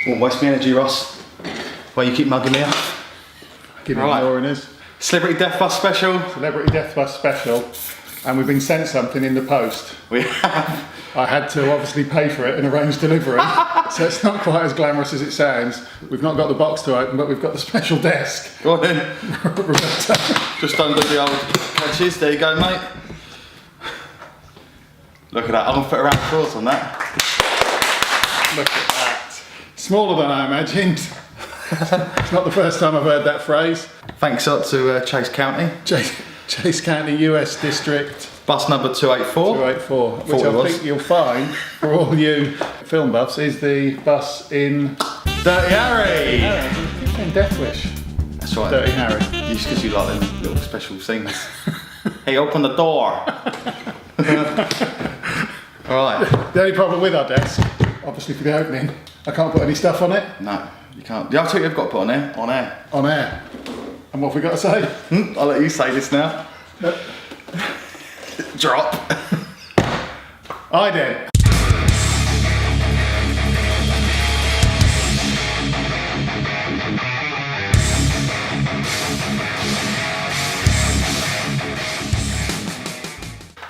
Won't waste my energy, Ross. Why you keep mugging me up? Give me ignoring us. Celebrity Death Bus special. Celebrity Death Bus special. And we've been sent something in the post. We have. I had to obviously pay for it and arrange delivery. So it's not quite as glamorous as it sounds. We've not got the box to open, but we've got the special desk. Go on then. Just under the old catches. There you go, mate. Look at that. I'm going to put around floors on that. Look at that. Smaller than I imagined. It's not the first time I've heard that phrase. Thanks up to Chase County. Chase County US District. Bus number 284. 284, which I think you'll find, for all you film buffs, is the bus in Dirty Harry. In Death Wish. That's right. Dirty Harry. Just because you like them little special things. Hey, open the door. Alright. The only problem with our desk, obviously for the opening, I can't put any stuff on it. No, you can't. I'll tell you what you've got to put on there. On air. On air. And what have we got to say? I'll let you say this now. Drop. I did.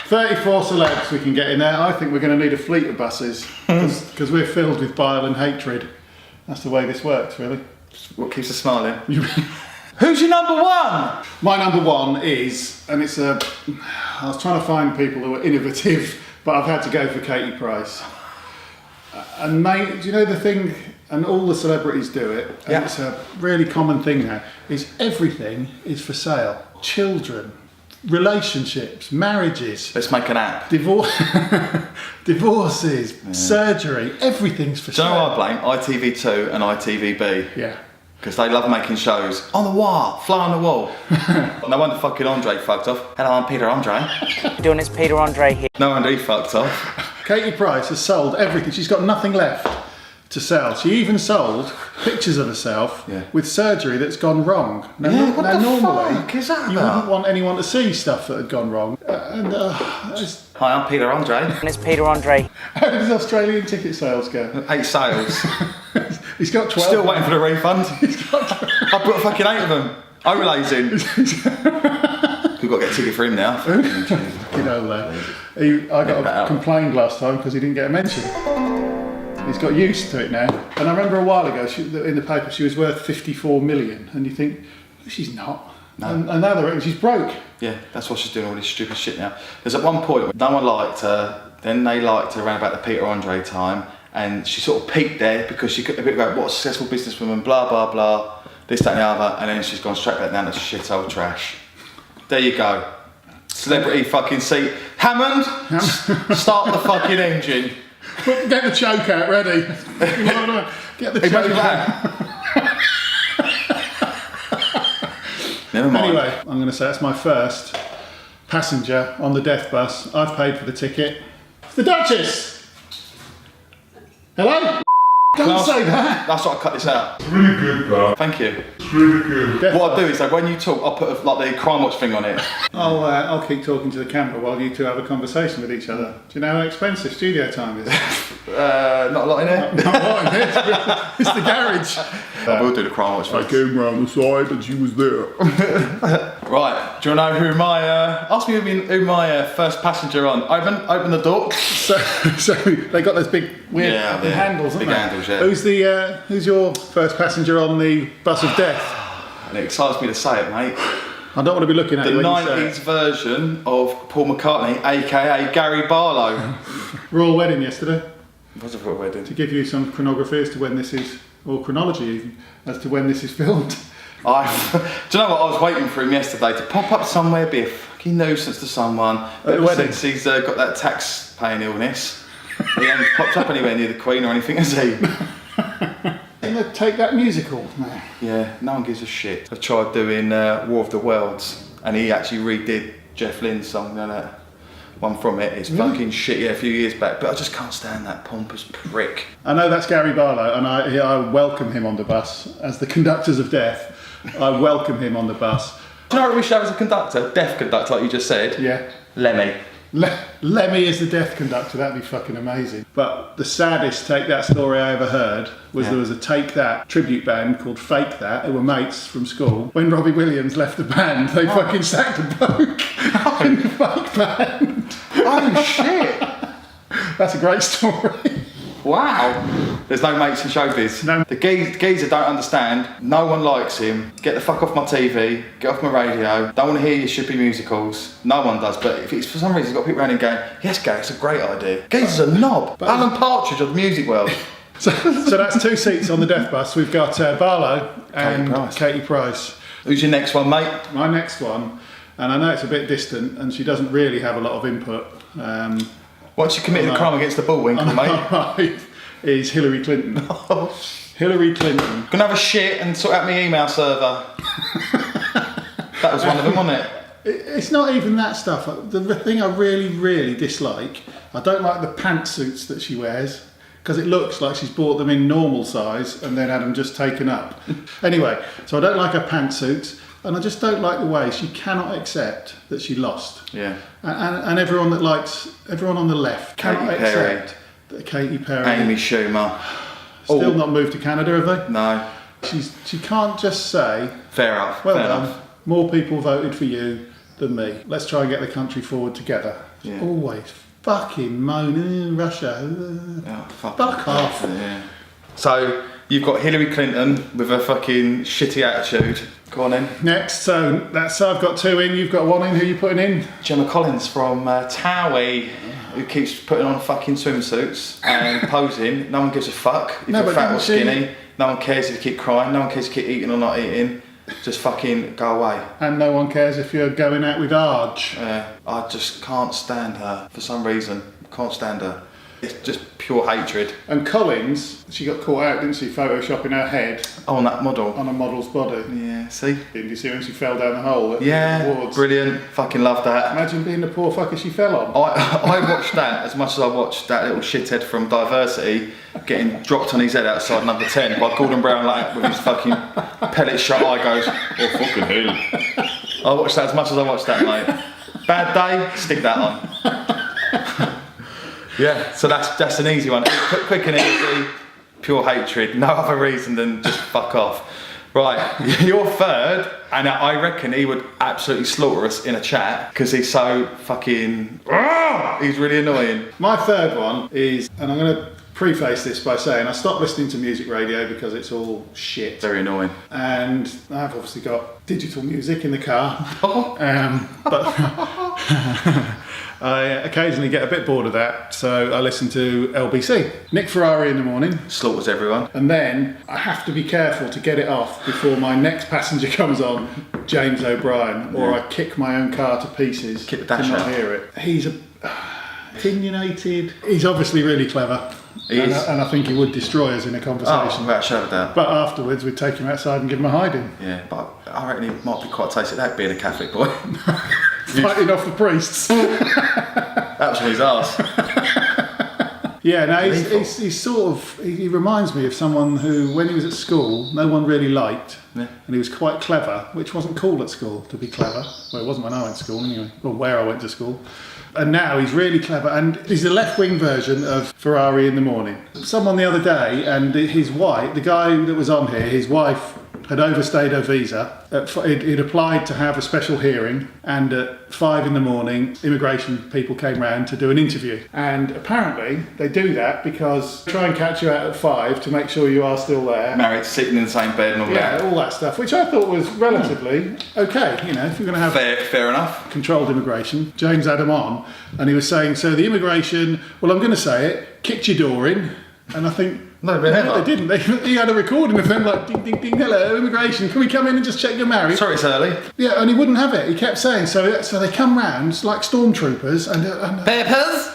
"34 celebs we can get in there. I think we're going to need a fleet of buses because we're filled with bile and hatred. That's the way this works, really. What keeps us smiling? Who's your number one? My number one is, and it's I was trying to find people who are innovative, but I've had to go for Katie Price. And mate, do you know the thing, and all the celebrities do it, and yeah. It's a really common thing now, is everything is for sale. Children, relationships, marriages. Let's make an app. Divorces, surgery, everything's for sale. Do you know what I blame? ITV2 and ITVB. Yeah. Because they love making shows on the wall, fly on the wall. No wonder fucking Andre fucked off. Hello, I'm Peter Andre. Doing this Peter Andre here. No wonder he fucked off. Katie Price has sold everything. She's got nothing left to sell. She even sold pictures of herself with surgery that's gone wrong. Now, what the normally, fuck is that you about? wouldn't want anyone to see stuff that had gone wrong. Hi, I'm Peter Andre. And it's Peter Andre. How does Australian ticket sales go? 8 sales. He's got 12. Still waiting for the refund. I brought fucking 8 of them. Overlays in. We've got to get a ticket for him now. You know, I got complained last time because he didn't get a mention. He's got used to it now. And I remember a while ago in the paper she was worth 54 million, and you think, she's not. No. And now they're reckon she's broke. Yeah, that's what she's doing, all this stupid shit now. There's at one point no one liked her, then they liked her around about the Peter Andre time, and she sort of peaked there because she could go, what a successful businesswoman, blah, blah, blah, this, that and the other, and then she's gone straight back down to shit old trash. There you go. Celebrity fucking seat. Hammond, start the fucking engine. Get the choke out ready. Get the choke out. Never mind. Anyway, I'm going to say that's my first passenger on the death bus. I've paid for the ticket. It's the Duchess! Hello? Don't say that. That's what I cut this out. It's really good, though. Thank you. It's really good. What I'll do is, when you talk, I'll put like the Crime Watch thing on it. I'll keep talking to the camera while you two have a conversation with each other. Do you know how expensive studio time is? Not a lot in here. Not a lot in here. It's the garage. I will do the Crime Watch thing. I came round the side and she was there. Right, do you want to know who my, ask me who my first passenger on. Open the door. So they got those big weird handles, haven't big they? handles, yeah. Who's your first passenger on the bus of death? And it excites me to say it, mate. I don't want to be looking at The you when 90s you say it. version of Paul McCartney, aka Gary Barlow. Royal wedding yesterday. What's a royal wedding? To give you some chronography as to when this is, or chronology even, as to when this is filmed. Do you know what? I was waiting for him yesterday to pop up somewhere, be a fucking nuisance to someone. At the wedding? Since he's got that tax-paying illness, he hasn't popped up anywhere near the Queen or anything, has he? Didn't they take that musical now? Yeah, no one gives a shit. I tried doing War of the Worlds, and he actually redid Jeff Lynne's song, one from it. It's fucking shit, a few years back, but I just can't stand that pompous prick. I know that's Gary Barlow, and I welcome him on the bus as the conductors of death. I welcome him on the bus. Do you know what we should have as a conductor? Deaf conductor, like you just said? Yeah. Lemmy. Lemmy is the death conductor, that'd be fucking amazing. But the saddest Take That story I ever heard was there was a Take That tribute band called Fake That, who were mates from school. When Robbie Williams left the band, they fucking sacked a bloke in the Fake band. Oh shit! That's a great story. Wow. There's no mates in showbiz. No. The geezer don't understand. No one likes him. Get the fuck off my TV. Get off my radio. Don't want to hear your shippy musicals. No one does. But if it's for some reason he's got people around him going, yes, Gary, it's a great idea. Geezer's a knob. Alan Partridge of the music world. So that's 2 seats on the death bus. We've got Barlow and Katie Price. Who's your next one, mate? My next one, and I know it's a bit distant, and she doesn't really have a lot of input. Once you committed a crime against the Bullwinkle, mate. Is Hillary Clinton. Hillary Clinton. Gonna have a shit and sort out my email server. That was one of them, wasn't it? It's not even that stuff. The thing I really, really dislike, I don't like the pantsuits that she wears, because it looks like she's bought them in normal size and then had them just taken up. Anyway, so I don't like her pantsuits, and I just don't like the way she cannot accept that she lost. Yeah. And everyone on the left cannot accept that Katy Perry, Amy Schumer, still not moved to Canada, have they? No. She can't just say, Fair enough. well fair done, enough. more people voted for you than me. Let's try and get the country forward together. Yeah. Always fucking moaning, Russia. Fuck off. Yeah. So you've got Hillary Clinton with a fucking shitty attitude. Go on in. Next, so I've got 2 in, you've got 1 in. Who are you putting in? Gemma Collins from Towie, who keeps putting on fucking swimsuits and posing. No one gives a fuck if you're fat or skinny. No one cares if you keep crying. No one cares if you keep eating or not eating. Just fucking go away. And no one cares if you're going out with Arj. I just can't stand her for some reason. Can't stand her. It's just pure hatred. And Collins, she got caught out, didn't she, photoshopping her head on that model. On a model's body. Yeah, see? Did you see when she fell down the hole at the awards? Brilliant. Fucking love that. Imagine being the poor fucker she fell on. I watched that as much as I watched that little shithead from Diversity getting dropped on his head outside number 10 by Gordon Brown like with his fucking pellet shot eye goes, oh fucking hell. I watched that as much as I watched that, mate. Bad day, stick that on. Yeah, so that's an easy one. Quick and easy, pure hatred, no other reason than just fuck off. Right, your third, and I reckon he would absolutely slaughter us in a chat because he's so fucking. He's really annoying. My third one is, and I'm going to preface this by saying I stopped listening to music radio because it's all shit. Very annoying. And I've obviously got digital music in the car. But. I occasionally get a bit bored of that, so I listen to LBC. Nick Ferrari in the morning. Slaughters everyone. And then I have to be careful to get it off before my next passenger comes on, James O'Brien, or I kick my own car to pieces to not hear it. He's opinionated. He's obviously really clever. And I think he would destroy us in a conversation. Without a shadow of doubt. But afterwards we'd take him outside and give him a hiding. Yeah, but I reckon he might be quite tasty that being a Catholic boy. Fighting off the priests. That was from his arse. Yeah, no, he's sort of, he reminds me of someone who, when he was at school, no one really liked. Yeah. And he was quite clever, which wasn't cool at school, to be clever. Well, it wasn't when I went to school anyway, or where I went to school. And now he's really clever, and he's the left-wing version of Ferrari in the morning. Someone the other day, and his wife, the guy that was on here, his wife had overstayed her visa. He'd applied to have a special hearing, and at 5 in the morning, immigration people came round to do an interview. And apparently, they do that because they try and catch you out at 5 to make sure you are still there. Married, sitting in the same bed and all that. Yeah, all that stuff, which I thought was relatively okay. You know, if you're going to have fair enough controlled immigration. James had him on, and he was saying, so the immigration, well, I'm going to say it, kicked your door in. And I think, no, they didn't. He had a recording of them like, ding, ding, ding, hello, immigration, can we come in and just check you're married? Sorry, it's early. Yeah, and he wouldn't have it. He kept saying, so they come round like stormtroopers and Peppers?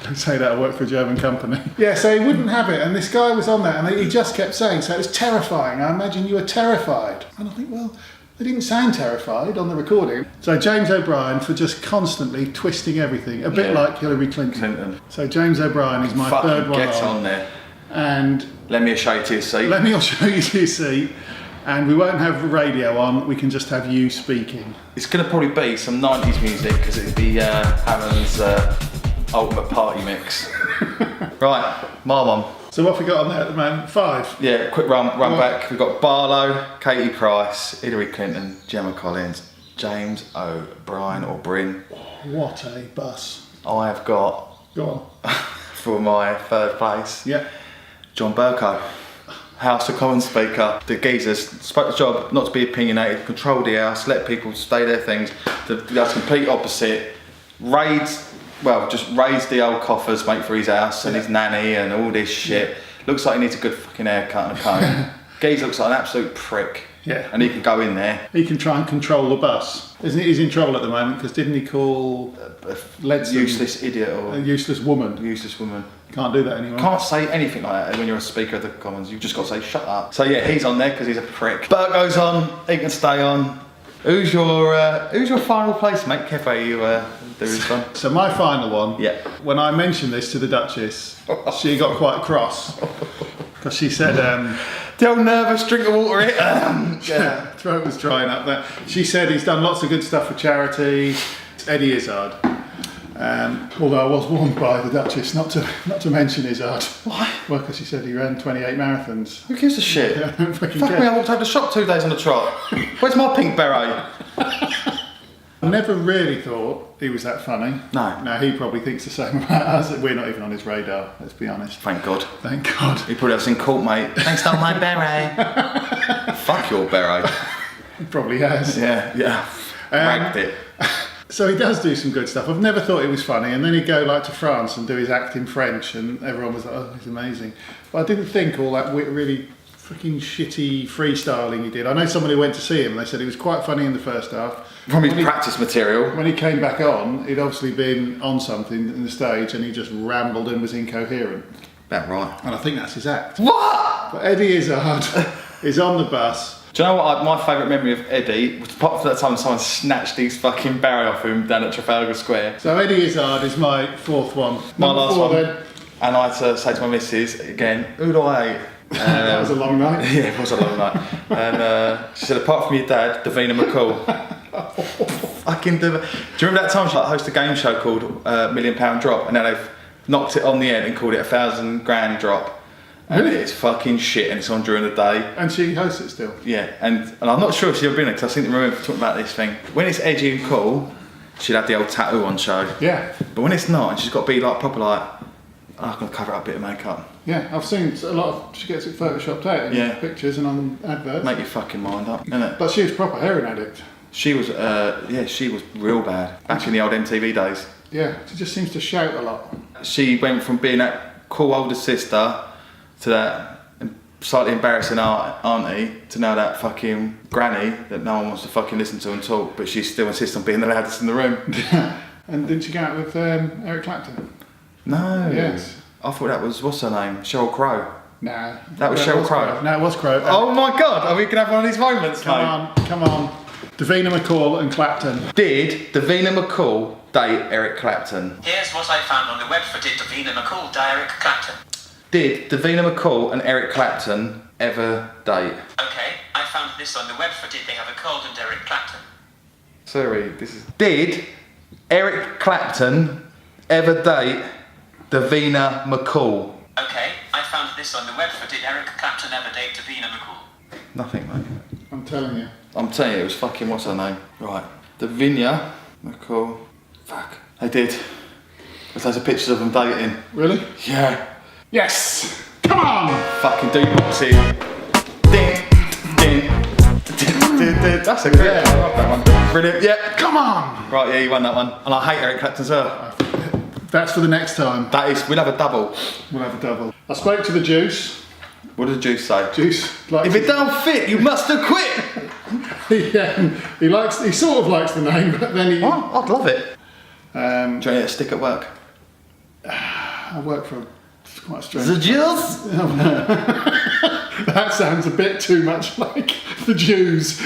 Don't say that, I work for a German company. Yeah, so he wouldn't have it, and this guy was on that, and he just kept saying, so it was terrifying. I imagine you were terrified. And I think, well, they didn't sound terrified on the recording. So James O'Brien for just constantly twisting everything, a bit like Hillary Clinton. So James O'Brien is my third one. Get on there. And let me show you to your seat. Let me show you to your seat. and we won't have radio on, we can just have you speaking. It's going to probably be some 90s music because it'd be Hammond's ultimate party mix. Right, my one. So what have we got on there at the moment? 5? Yeah, quick run back. We've got Barlow, Katie Price, Hillary Clinton, Gemma Collins, James O'Brien or Bryn. What a bus. I have got, Go on. for my third place, Yeah. John John Burko. House of Commons Speaker. The geezers spoke the job not to be opinionated, control the house, let people say their things. The complete opposite. Just raise the old coffers, mate, for his house and his nanny and all this shit. Looks like he needs a good fucking haircut and a comb. Geezer looks like an absolute prick. Yeah. And he can go in there. He can try and control the bus. Isn't he? He's in trouble at the moment because didn't he call Ledson Useless idiot or a useless woman? useless woman. Can't do that anymore. Can't say anything like that when you're a Speaker of the Commons. You've just got to say shut up. So yeah, he's on there because he's a prick. Bert goes on. He can stay on. Who's your final place, mate? Kefe, you do this one. So my final one. Yeah. When I mentioned this to the Duchess, she got quite cross because she said, The old nervous drink of water. Yeah. throat was drying up there. She said he's done lots of good stuff for charity. Eddie Izzard. Although I was warned by the Duchess not to mention Izzard. Why? Well, because she said he ran 28 marathons. Who gives a shit? I don't fucking Fuck me, care. I walked over the shop 2 days on the trot. Where's my pink beret? I never really thought he was that funny. No. Now he probably thinks the same about us. We're not even on his radar, let's be honest. Thank God. Thank God. He probably has in court, mate. Thanks, not my beret. Fuck your beret. He probably has. Yeah. Ragged it. So he does do some good stuff. I've never thought he was funny, and then he'd go like to France and do his act in French, and everyone was like, "Oh, he's amazing." But I didn't think all that really freaking shitty freestyling he did. I know someone who went to see him, and they said he was quite funny in the first half. From his practice material. When he came back on, he'd obviously been on something in the stage, and he just rambled and was incoherent. About right. And I think that's his act. What? But Eddie Izzard is on the bus. Do you know what my favourite memory of Eddie was, apart from that time someone snatched his fucking beret off him down at Trafalgar Square? So Eddie Izzard is my fourth one. My Number last 4 one. then. And I had to say to my missus again, who do I hate? That was a long night. Yeah, it was a long night. And she said, apart from your dad, Davina McCall. Fucking Do you remember that time she hosted a game show called £1 Million Drop, and now they've knocked it on the end and called it £1,000 grand drop? And Really? it's fucking shit, and it's on during the day. And she hosts it still. Yeah, and I'm not sure if she's ever been there because I seem to remember talking about this thing. When it's edgy and cool, she'd have the old tattoo on show. Yeah. But when it's not, and she's got to be like proper like, I'm going to cover up a bit of makeup. Yeah, I've seen a lot of, she gets it photoshopped out in pictures and on adverts. Make your fucking mind up, innit? But she was a proper heroin addict. She was, she was real bad. Back in the old MTV days. Yeah, she just seems to shout a lot. She went from being that cool older sister to that slightly embarrassing auntie to now that fucking granny that no one wants to fucking listen to and talk, but she still insists on being the loudest in the room. And didn't she go out with Eric Clapton? No. Yes. I thought that was, what's her name? Sheryl Crow. Nah. That was Sheryl Crow. No, it was Crow. Oh my God, are we going to have one of these moments, mate? Come on. Davina McCall and Clapton. Did Davina McCall date Eric Clapton? Here's what I found on the web for Did Davina McCall date Eric Clapton. Did Davina McCall and Eric Clapton ever date? Okay, I found this on the web for Did They Have a Cold and Eric Clapton. Sorry, this is... Did Eric Clapton ever date Davina McCall? Okay, I found this on the web for Did Eric Clapton ever date Davina McCall. Nothing, mate. I'm telling you. I'm telling you, it was fucking, what's her name? Right. Davina McCall. Fuck. They did. There's loads of pictures of them dating. Really? Yeah. Yes! Come on! Fucking do boxing. Ding, ding, ding, ding, ding. That's a great one. I love that one. Brilliant. Yeah. Come on! Right, yeah, you won that one. And I hate Eric Clapton as well. That's for the next time. That is, we'll have a double. We'll have a double. I spoke to the Juice. What did the Juice say? Juice likes If it don't fit, you must have quit. he sort of likes the name, but then he... Oh, I'd love it. Um, Do you want to get a stick at work? I work for quite a strange... The Juice? That sounds a bit too much like the Jews.